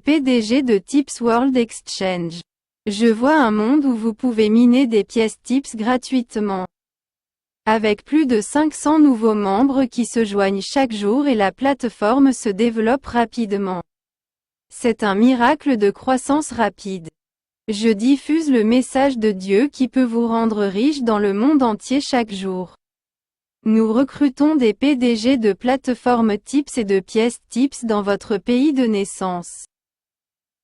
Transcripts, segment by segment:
PDG de Tips World Exchange. Je vois un monde où vous pouvez miner des pièces Tips gratuitement. Avec plus de 500 nouveaux membres qui se joignent chaque jour et la plateforme se développe rapidement. C'est un miracle de croissance rapide. Je diffuse le message de Dieu qui peut vous rendre riche dans le monde entier chaque jour. Nous recrutons des PDG de plateformes Tips et de pièces Tips dans votre pays de naissance.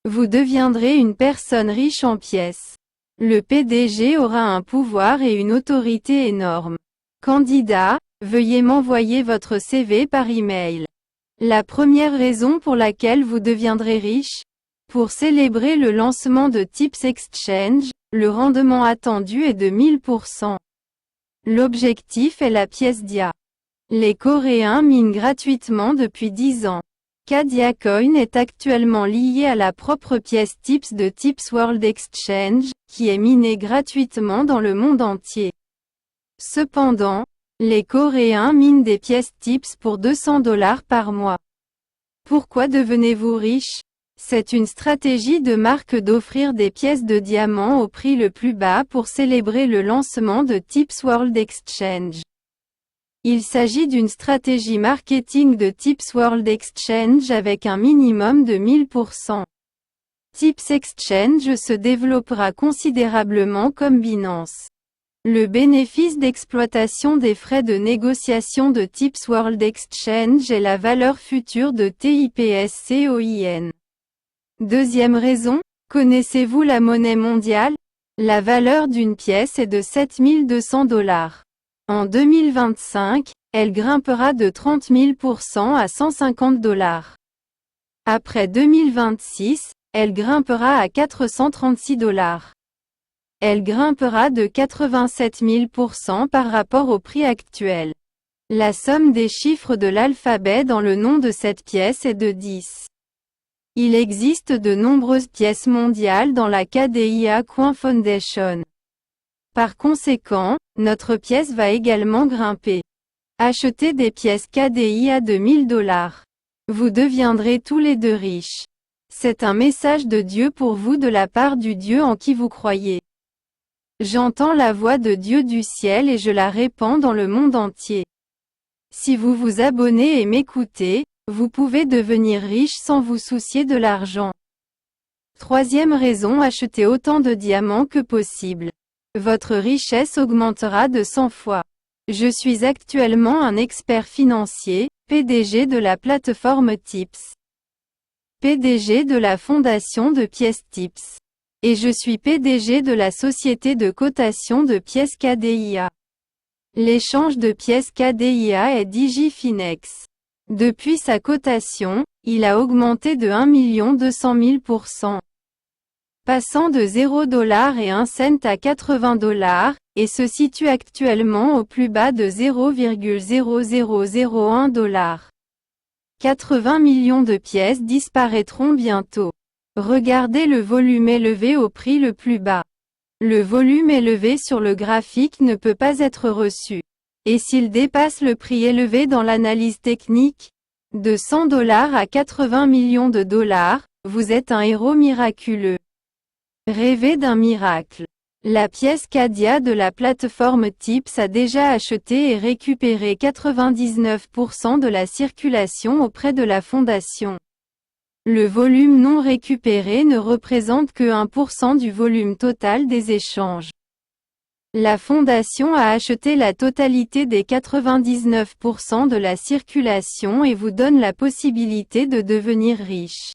Vous deviendrez une personne riche en pièces. Le PDG aura un pouvoir et une autorité énormes. Candidat, veuillez m'envoyer votre CV par email. La première raison pour laquelle vous deviendrez riche? Pour célébrer le lancement de Tips Exchange, le rendement attendu est de 1000%. L'objectif est la pièce DIA. Les Coréens minent gratuitement depuis 10 ans. Cadia Coin est actuellement lié à la propre pièce Tips de Tips World Exchange, qui est minée gratuitement dans le monde entier. Cependant, les Coréens minent des pièces Tips pour $200 par mois. Pourquoi devenez-vous riche? C'est une stratégie de marque d'offrir des pièces de diamant au prix le plus bas pour célébrer le lancement de Tips World Exchange. Il s'agit d'une stratégie marketing de Tips World Exchange avec un minimum de 1000%. Tips Exchange se développera considérablement comme Binance. Le bénéfice d'exploitation des frais de négociation de Tips World Exchange est la valeur future de TIPS-COIN. Deuxième raison, connaissez-vous la monnaie mondiale? La valeur d'une pièce est de $7200. En 2025, elle grimpera de 30 000% à $150. Après 2026, elle grimpera à $436. Elle grimpera de 87 000% par rapport au prix actuel. La somme des chiffres de l'alphabet dans le nom de cette pièce est de 10. Il existe de nombreuses pièces mondiales dans la KDIA Coin Foundation. Par conséquent, notre pièce va également grimper. Achetez des pièces KDIA de $1000. Vous deviendrez tous les deux riches. C'est un message de Dieu pour vous de la part du Dieu en qui vous croyez. J'entends la voix de Dieu du ciel et je la répands dans le monde entier. Si vous vous abonnez et m'écoutez, vous pouvez devenir riche sans vous soucier de l'argent. Troisième raison, achetez autant de diamants que possible. Votre richesse augmentera de 100 fois. Je suis actuellement un expert financier, PDG de la plateforme Tips. PDG de la fondation de pièces Tips. Et je suis PDG de la société de cotation de pièces KDIA. L'échange de pièces KDIA est DigiFinex. Depuis sa cotation, il a augmenté de 1 200 000%. Passant de $0 et 1 cent à $80, et se situe actuellement au plus bas de $0,0001. 80 millions de pièces disparaîtront bientôt. Regardez le volume élevé au prix le plus bas. Le volume élevé sur le graphique ne peut pas être reçu. Et s'il dépasse le prix élevé dans l'analyse technique? De $100 à 80 millions de dollars, vous êtes un héros miraculeux. Rêvez d'un miracle. La pièce Cadia de la plateforme Tips a déjà acheté et récupéré 99% de la circulation auprès de la fondation. Le volume non récupéré ne représente que 1% du volume total des échanges. La fondation a acheté la totalité des 99% de la circulation et vous donne la possibilité de devenir riche.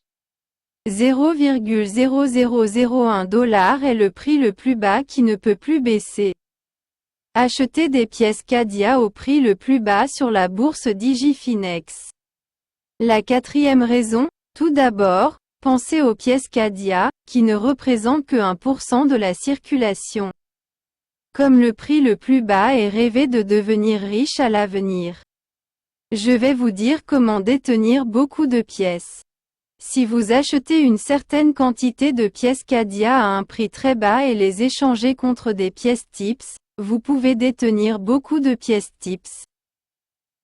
$0,0001 est le prix le plus bas qui ne peut plus baisser. Achetez des pièces Cadia au prix le plus bas sur la bourse DigiFinex. La quatrième raison, tout d'abord, pensez aux pièces Cadia, qui ne représentent que 1% de la circulation. Comme le prix le plus bas est rêvé de devenir riche à l'avenir. Je vais vous dire comment détenir beaucoup de pièces. Si vous achetez une certaine quantité de pièces Cadia à un prix très bas et les échangez contre des pièces Tips, vous pouvez détenir beaucoup de pièces Tips.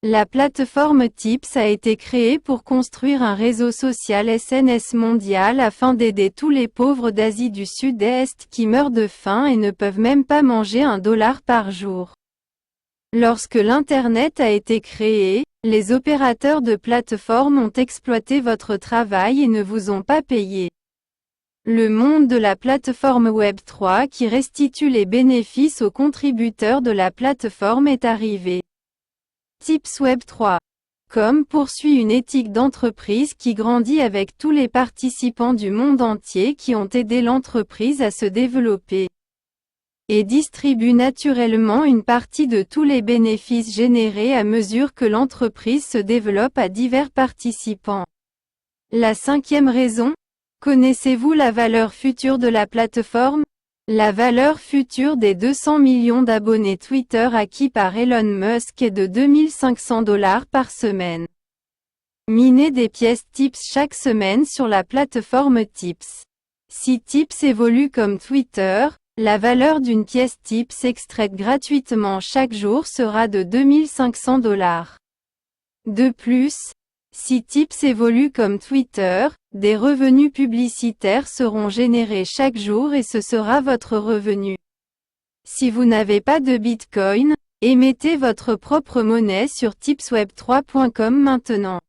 La plateforme Tips a été créée pour construire un réseau social SNS mondial afin d'aider tous les pauvres d'Asie du Sud-Est qui meurent de faim et ne peuvent même pas manger $1 par jour. Lorsque l'Internet a été créé, les opérateurs de plateforme ont exploité votre travail et ne vous ont pas payé. Le monde de la plateforme Web3 qui restitue les bénéfices aux contributeurs de la plateforme est arrivé. Tips Web3.com poursuit une éthique d'entreprise qui grandit avec tous les participants du monde entier qui ont aidé l'entreprise à se développer. Et distribue naturellement une partie de tous les bénéfices générés à mesure que l'entreprise se développe à divers participants. La 5e raison. Connaissez-vous la valeur future de la plateforme? La valeur future des 200 millions d'abonnés Twitter acquis par Elon Musk est de $2500 par semaine. Minez des pièces Tips chaque semaine sur la plateforme Tips. Si Tips évolue comme Twitter, la valeur d'une pièce Tips extraite gratuitement chaque jour sera de $2500. De plus, si Tips évolue comme Twitter, des revenus publicitaires seront générés chaque jour et ce sera votre revenu. Si vous n'avez pas de Bitcoin, émettez votre propre monnaie sur tipsweb3.com maintenant.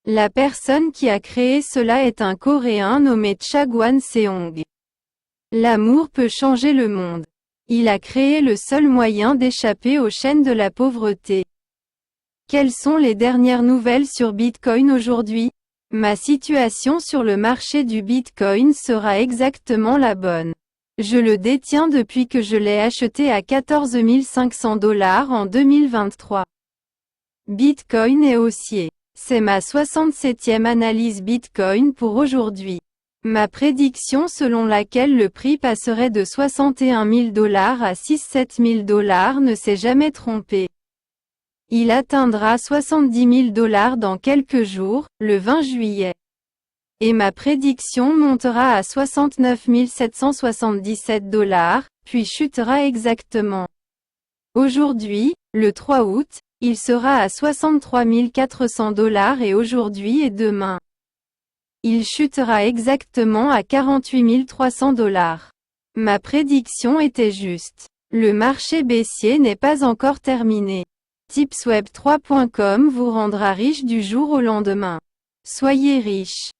La personne qui a créé cela est un Coréen nommé Chagwan Seong. L'amour peut changer le monde. Il a créé le seul moyen d'échapper aux chaînes de la pauvreté. Quelles sont les dernières nouvelles sur Bitcoin aujourd'hui? Ma situation sur le marché du Bitcoin sera exactement la bonne. Je le détiens depuis que je l'ai acheté à $14 500 en 2023. Bitcoin est haussier. C'est ma 67e analyse Bitcoin pour aujourd'hui. Ma prédiction selon laquelle le prix passerait de $61 000 à $67 000 ne s'est jamais trompée. Il atteindra $70 000 dans quelques jours, le 20 juillet. Et ma prédiction montera à $69 777, puis chutera exactement. Aujourd'hui, le 3 août, il sera à $63 400 et aujourd'hui et demain. Il chutera exactement à $48 300. Ma prédiction était juste. Le marché baissier n'est pas encore terminé. Tipsweb3.com vous rendra riche du jour au lendemain. Soyez riche.